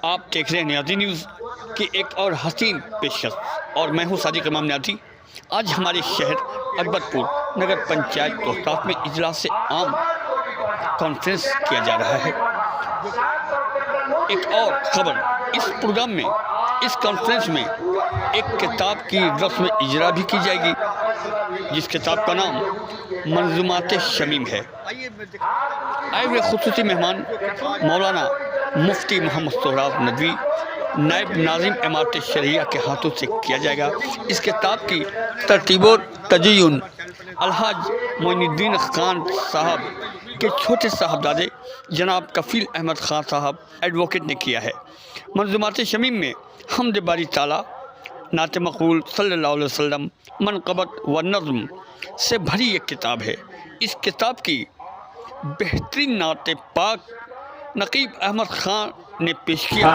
آپ دیکھ رہے ہیں نیازی نیوز کی ایک اور حسین پیشکش اور میں ہوں صادق امام نیازی۔ آج ہمارے شہر اکبر پور نگر پنچایت کوہتاف میں اجلاس عام کانفرنس کیا جا رہا ہے۔ ایک اور خبر، اس پروگرام میں اس کانفرنس میں ایک کتاب کی رسم اجرا بھی کی جائے گی، جس کتاب کا نام منظومات شمیم ہے۔ آئے ہوئے خصوصی مہمان مولانا مفتی محمد سہراب ندوی نائب ناظم امارت شرعیہ کے ہاتھوں سے کیا جائے گا۔ اس کتاب کی ترتیب و تدوین الحاج معین الدین خان صاحب کے چھوٹے صاحبزادے جناب کفیل احمد خان صاحب ایڈوکیٹ نے کیا ہے۔ منظومات شمیم میں حمد باری تعالیٰ، نعت مقبول صلی اللہ علیہ وسلم، منقبت و نظم سے بھری ایک کتاب ہے۔ اس کتاب کی بہترین نعت پاک نقیب احمد خان نے پیش کیا۔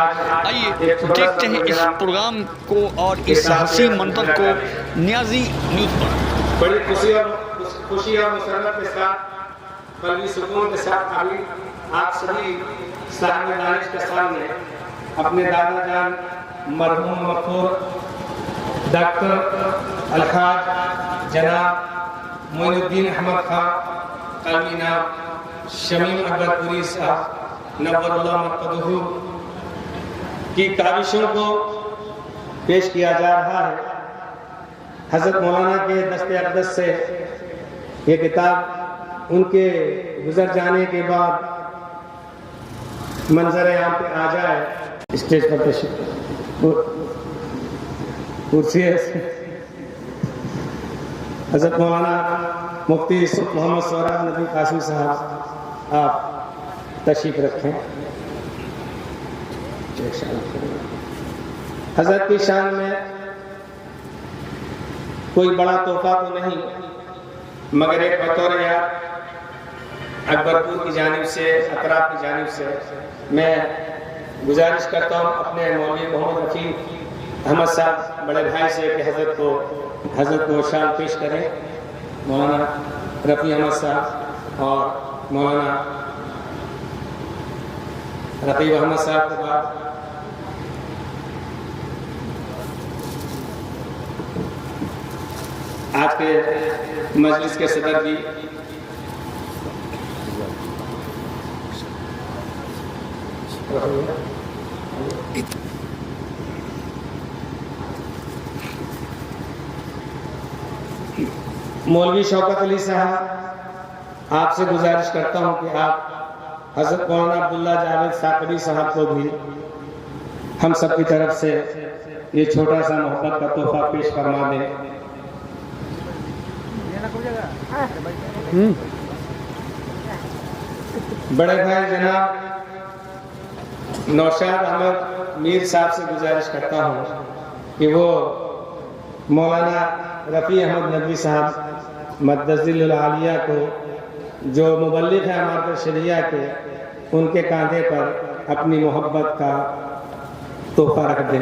آئیے دیکھتے ہیں اس پروگرام کو اور اس حسین منظر کو نیازی نیوز پر۔ بڑی خوشی اور مسرت کے ساتھ، قلبی سکون کے ساتھ ابھی آپ سبھی صاحب دانش کے سامنے اپنے دادا جان مرحوم مغفور ڈاکٹر الحاج جناب معین الدین احمد خان قلمی نام شمیم اکبر پوری صاحب نور اللہ مرقدہ کی کاوشوں کو پیش کیا جا رہا ہے۔ حضرت مولانا کے دست اقدس سے یہ کتاب ان کے گزر جانے کے بعد منظر عام پہ آ جائے۔ اسٹیج پر تشریف کرسی ہے۔ حضرت مولانا مفتی محمد سہراب ندوی قاسمی صاحب آپ تشریف رکھیں۔ حضرت کی شان میں کوئی بڑا تحفہ تو نہیں، مگر ایک بطور یاد اکبر پور کی جانب سے، اطراف کی جانب سے میں گزارش کرتا ہوں اپنے مولوی محمد رفیع احمد صاحب بڑے بھائی سے کہ حضرت کو شان پیش کریں۔ مولانا رفیع احمد صاحب اور مولانا رقیب احمد صاحب کے بعد آج کے مجلس کے صدر بھی مولوی شوکت علی صاحب، آپ سے گزارش کرتا ہوں کہ آپ حضرت مولانا عبداللہ جاوید ثاقبی صاحب کو بھی ہم سب کی طرف سے یہ چھوٹا سا محبت کا تحفہ پیش فرما دیں۔ بڑے بھائی جناب نوشاد احمد میر صاحب سے گزارش کرتا ہوں کہ وہ مولانا رفیع احمد ندوی صاحب مدذل العالیہ کو جو مبلغ ہے امارت شرعیہ کے، ان کے کاندھے پر اپنی محبت کا تحفہ رکھ دے۔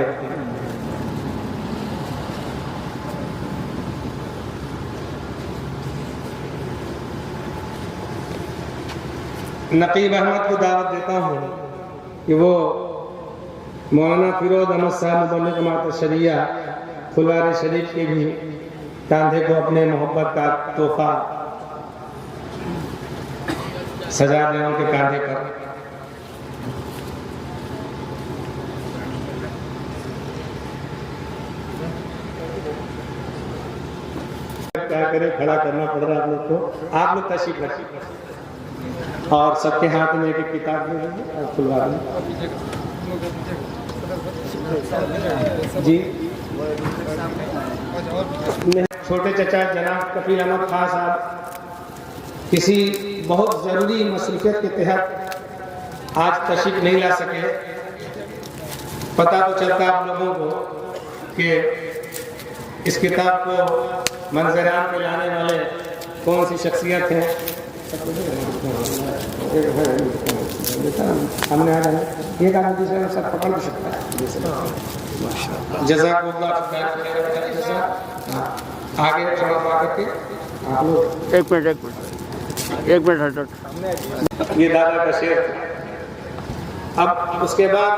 نقیب احمد کو دعوت دیتا ہوں کہ وہ مولانا فیروز احمد صاحب مبلغ امارت شرعیہ پھلواری شریف کے بھی کاندھے کو اپنے محبت کا تحفہ سجا دیں ان کے کاندھے پر۔ کیا کرے، کھڑا کرنا پڑ رہا ہے آپ لوگ کو۔ آپ لوگ تشریف رکھیں اور سب کے ہاتھ میں ایک ایک کتاب دے دیں اور کھلوا دیں۔ جی چھوٹے چچا جناب کفیل احمد خان صاحب کسی بہت ضروری مصروفیت کے تحت آج تشریف نہیں لا سکے۔ پتہ تو چلتا آپ لوگوں کو کہ اس کتاب کو منظر عام پہ لانے والے کون سی شخصیت ہیں۔ ہم نے ایک آدمی دوسرے سب پکڑ بھی سکتا ہے۔ جزاک اللہ خیر۔ آگے کر کے آپ لوگ ایک منٹ حضرت، یہ دادا کا شعر تھا۔ اب اس کے بعد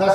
10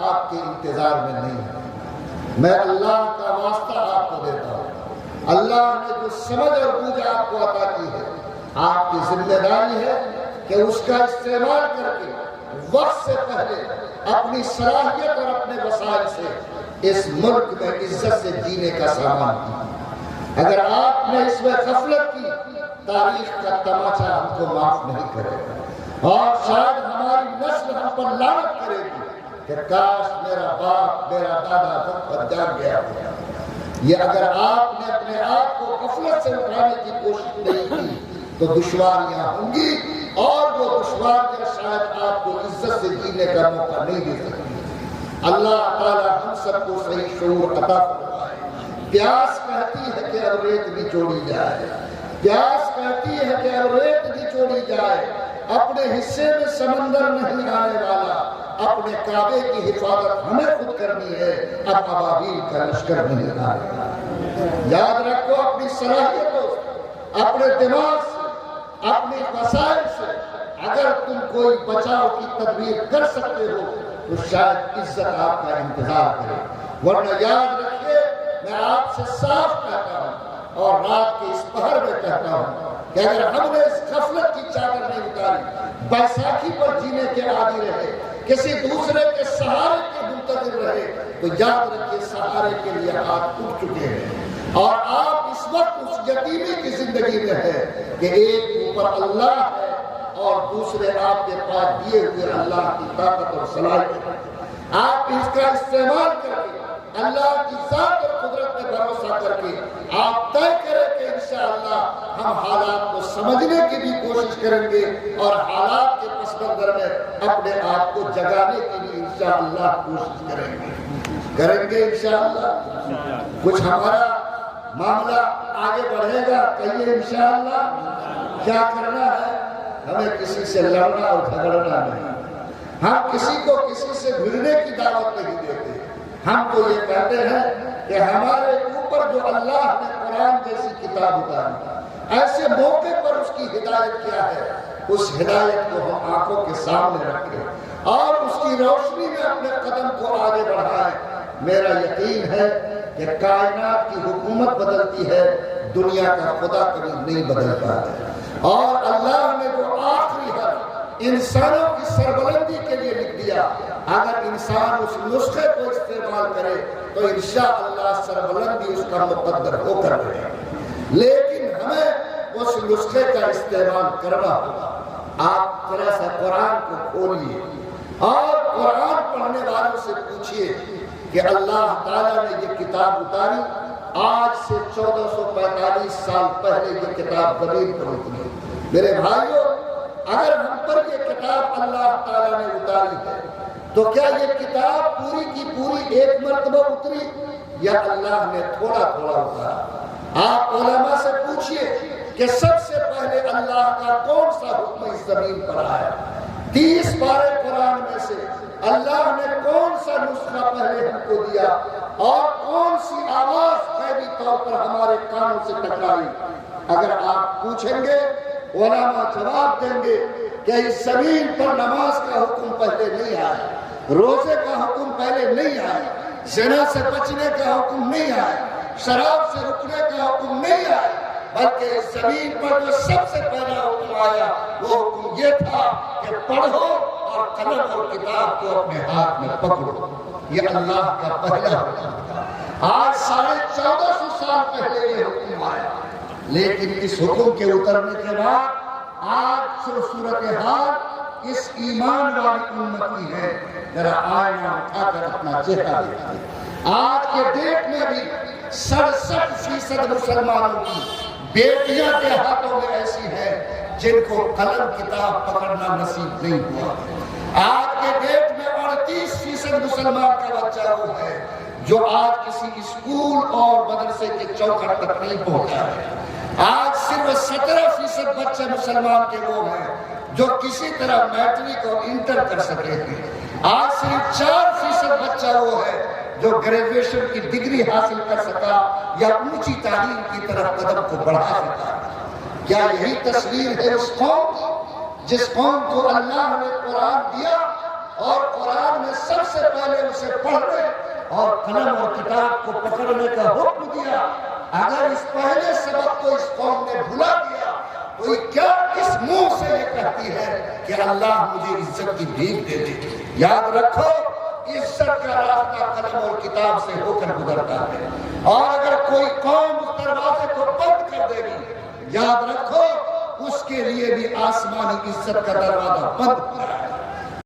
آپ کے انتظار میں نہیں ہے۔ میں اللہ کا واسطہ آپ کو دیتا ہوں، اللہ نے جو سمجھ اور بوجھ آپ کو عطا کی ہے، آپ کی ذمہ داری ہے کہ اس کا استعمال کر کے وقت سے پہلے اپنی صلاحیت اور اپنے وسائل سے اس ملک میں عزت سے جینے کا سامان کی۔ اگر آپ نے اس میں غفلت کی، تاریخ کا تماچا ہم کو معاف نہیں کرے گا، اور شاید ہماری نسل ہم پر لعنت کرے گی کہ کاش میرا باپ میرا دادا وقت پر جان گیا ہوتا۔ یہ اگر آپ نے اپنے آپ کو غفلت سے اٹھانے کی کوشش نہیں کی تو دشواریاں ہوں گی، اور وہ دشواریاں شاید آپ کو عزت سے جینے کا موقع نہیں دے سکتی۔ اللہ تعالی ہم سب کو صحیح شعور عطا فرمائے۔ پیاس کہتی ہے کہ اب ریت نچوڑی جائے، پیاس کہتی ہے کہ اب ریت نچوڑی جائے، اپنے حصے میں سمندر نہیں آنے والا، اپنے کعبے کی حفاظت ہمیں خود کرنی ہے، اب ابابیل کا لشکر نہیں آئے گا۔ یاد رکھو اپنی صلاحیتوں سے، اپنے دماغ سے، اپنی وسائل سے اگر تم کوئی بچاؤ کی تدبیر کر سکتے ہو تو شاید عزت آپ کا انتظار کرے، ورنہ یاد رکھیے میں آپ سے صاف کہتا ہوں اور رات کے اس پہر میں کہتا ہوں کہ اگر ہم نے اس غفلت کی چادر نہیں اتاری، بیساکھی پر جینے کے عادی رہے، کسی دوسرے کے سہارے کے منتظر رہے، تو یاد رکھیے سہارے کے لیے ہاتھ اٹھ چکے ہیں، اور آپ اس وقت اس یتیمی کی زندگی میں ہے کہ ایک اوپر اللہ ہے اور دوسرے آپ کے پاس دیے ہوئے اللہ کی طاقت اور صلاحیت۔ آپ اس کا استعمال کر کے اللہ کی ذات اور قدرت میں بھروسہ کر کے آپ طے کریں کہ انشاءاللہ ہم حالات کو سمجھنے کی بھی کوشش کریں گے، اور حالات کے پس منظر میں اپنے آپ کو جگانے کی بھی انشاءاللہ کوشش کریں گے انشاءاللہ۔ کچھ ہمارا معاملہ آگے بڑھے گا، کہیے انشاءاللہ۔ کیا کرنا ہے؟ ہمیں کسی سے لڑنا اور جھگڑنا نہیں، ہم کسی کو کسی سے بھیڑنے کی دعوت نہیں دیتے، ہم تو یہ کہتے ہیں کہ ہمارے اوپر جو اللہ نے قرآن جیسی کتاب اتاری، ایسے موقع پر اس کی ہدایت کیا ہے، اس ہدایت کو ہم آنکھوں کے سامنے رکھیں اور اس کی روشنی میں اپنے قدم کو آگے بڑھائیں۔ میرا یقین ہے کہ کائنات کی حکومت بدلتی ہے، دنیا کا خدا کبھی نہیں بدلتا ہے، اور اللہ نے جو آخری حرف انسانوں کی سربلندی کے لیے لکھ دیا، اگر انسان اس نسخے کو استعمال کرے تو انشاءاللہ سربلندی اس کا مقدر ہو کر رہے گا، لیکن ہمیں اس نسخے کا استعمال کرنا ہوگا۔ آپ تھوڑا سا قرآن کو کھولیے اور قرآن پڑھنے والوں سے پوچھئے کہ اللہ تعالیٰ نے یہ کتاب اتاری، آج سے 1445 سال پہلے یہ کتاب زمین پر اتری۔ میرے بھائیوں، اگر ہم پر یہ کتاب اللہ تعالیٰ نے اتاری ہے تو کیا یہ کتاب پوری کی پوری ایک مرتبہ اتری یا اللہ نے تھوڑا تھوڑا اتارا؟ آپ علماء سے پوچھئے کہ سب سے پہلے اللہ کا کون سا حکم اس زمین پر آیا؟ 30 پارے قرآن میں سے اللہ نے کون سا نسخہ پہلے ہم کو دیا، اور کون سی آواز غیبی طور پر ہمارے کانوں سے ٹکرائی؟ اگر آپ پوچھیں گے، علماء جواب دیں گے کہ اس زمین پر نماز کا حکم پہلے نہیں آیا، روزے کا حکم پہلے نہیں آیا، زنا سے بچنے کا حکم نہیں آیا، شراب سے رکنے کا حکم نہیں آیا، بلکہ اس زمین پر جو سب سے پہلا حکم آیا وہ حکم یہ تھا کہ پڑھو اور قلم اور کتاب کو اپنے ہاتھ میں پکڑو۔ یہ اللہ کا پہلا حکم تھا۔ آج 1450 سال پہلے یہ حکم آیا، لیکن اس حکم کے اترنے کے بعد آج جو صورتحال اس ایمان والی امت کی ہے، ذرا آئینہ اٹھا کر اپنا چہرہ دیکھیں۔ آج کے ڈیٹ میں بھی 67% مسلمانوں کی بیٹیاں کے ہاتھوں میں ایسی ہیں جن کو قلم کتاب پکڑنا نصیب نہیں ہوا۔ آج کے ڈیٹ میں 38% مسلمان کا بچہ وہ ہے جو آج کسی اسکول اور مدرسے کے چوکھٹ تک نہیں پہنچا ہے۔ آج صرف 17% بچے مسلمان کے وہ ہیں جو کسی طرح میٹرک اور انٹر کر سکے ہیں۔ آج صرف 4% بچہ وہ ہے جو گریجویشن کی ڈگری حاصل کر سکا یا اونچی تعلیم کی طرف قدم کو بڑھا سکا۔ کیا یہی تصویر ہے اس قوم کی، جس قوم کو اللہ نے قرآن دیا اور قرآن میں سب سب سے پہلے اسے پڑھنے اور قلم اور کتاب کو پکڑنے کا حکم دیا۔ اگر اس پہلے سبق کو اس قوم نے بھلا دیا تو یہ کیا کس منہ سے یہ کہتی ہے کہ اللہ مجھے عزت کی بھیک دے دے؟ یاد رکھو عزت کا راستہ قلم اور کتاب سے ہو کر گزرتا ہے، اور اگر کوئی قوم اس دروازے کو بند کر دے گی، یاد رکھو اس کے لیے بھی آسمانی عزت کا دروازہ بند ہو رہا ہے۔